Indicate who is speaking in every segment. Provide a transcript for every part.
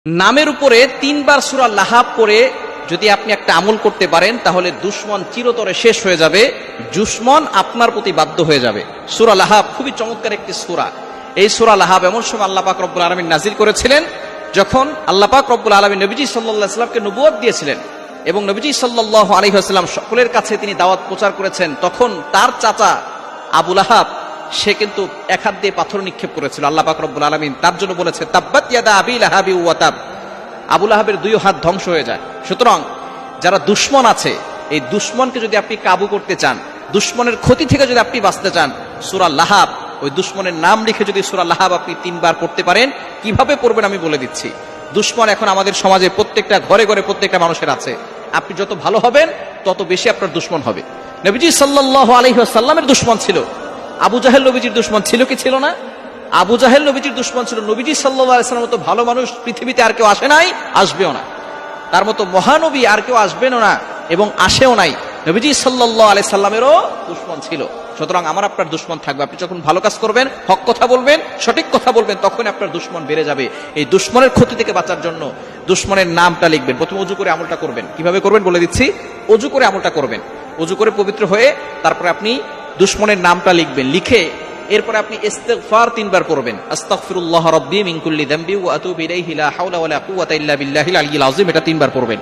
Speaker 1: নামের উপরে 3 বার সূরা লাহাব পড়ে যদি আপনি একটা আমল করতে পারেন তাহলে দুশমন চিরতরে শেষ হয়ে যাবে, দুশমন আপনার প্রতি বাধ্য হয়ে যাবে। সূরা লাহাব খুবই চমৎকার একটি সূরা। এই সূরা লাহাব এমন সময় আল্লাহ পাক রব্বুল আলামিন নাজিল করেছিলেন যখন আল্লাহ পাক রব্বুল আলামিন নবীজি সাল্লাল্লাহু আলাইহি ওয়াসাল্লামকে নবুয়ত দিয়েছিলেন এবং নবীজি সাল্লাল্লাহু আলাইহি ওয়াসাল্লাম সকলের কাছে তিনি দাওয়াত প্রচার করেছেন। তখন তার চাচা আবু লাহাব সে কিন্তু এক হাত দিয়ে পাথর নিক্ষেপ করেছিল। আল্লাহ পাক রব্বুল আলামিন তার জন্য বলেছে তাব্বাত ইয়াদা আবি লাহাবি ওয়া তাব, আবু লাহাবের 2 হাত ধ্বংস হয়ে যায়। সুতরাং যারা দুশমন আছে, এই দুশমনকে যদি আপনি কাবু করতে চান, দুশমনের ক্ষতি থেকে যদি আপনি বাঁচতে চান, সূরা লাহাব, ওই দুশমনের নাম লিখে যদি সূরা লাহাব আপনি 3 বার পড়তে পারেন, কিভাবে পড়বেন আমি বলে দিচ্ছি। দুশমন এখন আমাদের সমাজে প্রত্যেকটা ঘরে ঘরে প্রত্যেকটা মানুষের আছে। আপনি যত ভালো হবেন তত বেশি আপনার দুশমন হবে। নবীজি সাল্লাল্লাহু আলাইহি ওয়াসাল্লামের দুশমন ছিল আবু জাহেল, নবীজির দুশমন ছিল কি ছিল না? আবু জাহেল নবীজির দুশমন ছিল। নবীজি সাল্লাল্লাহু আলাইহি ওয়াসাল্লামের মতো ভালো মানুষ পৃথিবীতে আর কেউ আসে নাই, আসবেও না। তার মতো মহানবী আর কেউ আসবেনও না এবং আসেও নাই। নবীজি সাল্লাল্লাহু আলাইহি সাল্লামেরও দুশমন ছিল। সুতরাং আমার আপনার দুশমন থাকবে। আপনি যখন ভালো কাজ করবেন, হক কথা বলবেন, সঠিক কথা বলবেন, তখন আপনার দুশমন বেড়ে যাবে। এই দুশমনের ক্ষতি থেকে বাঁচার জন্য দুশমনের নামটা লিখবেন। প্রথমে ওযু করে আমলটা করবেন। কিভাবে করবেন বলে দিচ্ছি। ওযু করে আমলটা করবেন। ওযু করে পবিত্র হয়ে তারপরে আপনি দুশমনের নামটা লিখবেন। লিখে এরপরে আপনি ইস্তিগফার 3 বার পড়বেন। আস্তাগফিরুল্লাহ রাব্বি মিন কুল্লি যামবি ওয়া আতুবু ইলাইহি লা হাওলা ওয়ালা কুওয়াতা ইল্লা বিল্লাহিল আলিয়্যিল আযীম, এটা 3 বার পড়বেন।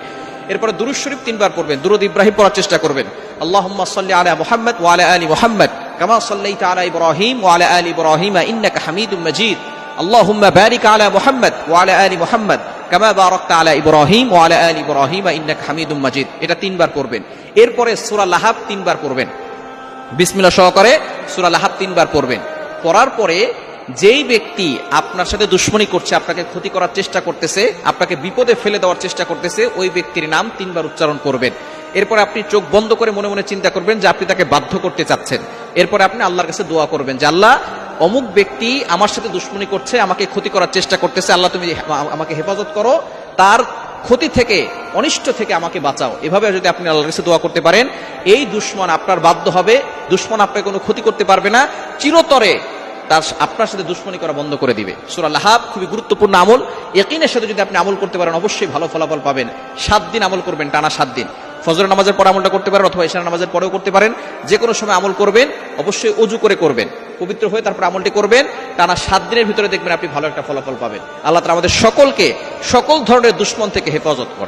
Speaker 1: এরপরে দুরূদ শরীফ 3 বার পড়বেন। দুরূদ ইব্রাহিম পড়ার চেষ্টা করবেন। আল্লাহুম্মা সাল্লি আলা মুহাম্মাদ ওয়া আলা আলি মুহাম্মাদ কামা সাল্লাইতা আলা ইব্রাহিম ওয়া আলা আলি ইব্রাহিম ইন্নাকা হামিদুম মাজিদ। আল্লাহুম্মা বারিক আলা মুহাম্মাদ ওয়া আলা আলি মুহাম্মাদ কামা বারাকতা আলা ইব্রাহিম ওয়া আলা আলি ইব্রাহিম ইন্নাকা হামিদুম মাজিদ, এটা 3 বার পড়বেন। এরপরে সূরা লাহাব 3 বার পড়বেন। বিসমিল্লাহ সহকারে সূরা লাহাব 3 বার পড়বেন। পড়ার পরে যেই ব্যক্তি আপনার সাথে দুশমনি করছে, আপনাকে ক্ষতি করার চেষ্টা করতেছে, আপনাকে বিপদে ফেলে দেওয়ার চেষ্টা করতেছে, ওই ব্যক্তির নাম 3 বার উচ্চারণ করবেন। এরপরে আপনি চোখ বন্ধ করে মনে মনে চিন্তা করবেন যে আপনি তাকে বাধ্য করতে চাচ্ছেন। এরপরে আপনি আল্লাহর কাছে দোয়া করবেন যে আল্লাহ, অমুক ব্যক্তি আমার সাথে দুশমনি করছে, আমাকে ক্ষতি করার চেষ্টা করতেছে, আল্লাহ তুমি আমাকে হেফাজত করো, তার ক্ষতি থেকে, অনিষ্ট থেকে আমাকে বাঁচাও। এভাবে যদি আপনি আল্লাহর কাছে দোয়া করতে পারেন, এই দুশমন আপনার বাধ্য হবে, দুশমন আপনাকে কোনো ক্ষতি করতে পারবে না, চিরতরে তার আপনার সাথে দুশমনি করা বন্ধ করে দিবে। সূরা লাহাব খুবই গুরুত্বপূর্ণ আমল। ইয়াকিনের সাথে যদি আপনি আমল করতে পারেন অবশ্যই ভালো ফলাফল পাবেন। 7 দিন আমল করবেন, টানা 7 দিন। ফজরের নামাজের পরে আমলটা করতে পারেন অথবা ইশার নামাজের পরেও করতে পারেন। যে কোনো সময় আমল করবেন, অবশ্যই ওযু করে করবেন, পবিত্র হয়ে তারপর আমলটি করবেন। টানা 7 দিনের ভিতরে দেখবেন আপনি ভালো একটা ফলাফল পাবেন। আল্লাহ তাআলা আমাদের সকলকে সকল ধরনের দুশমন থেকে হেফাজত করেন।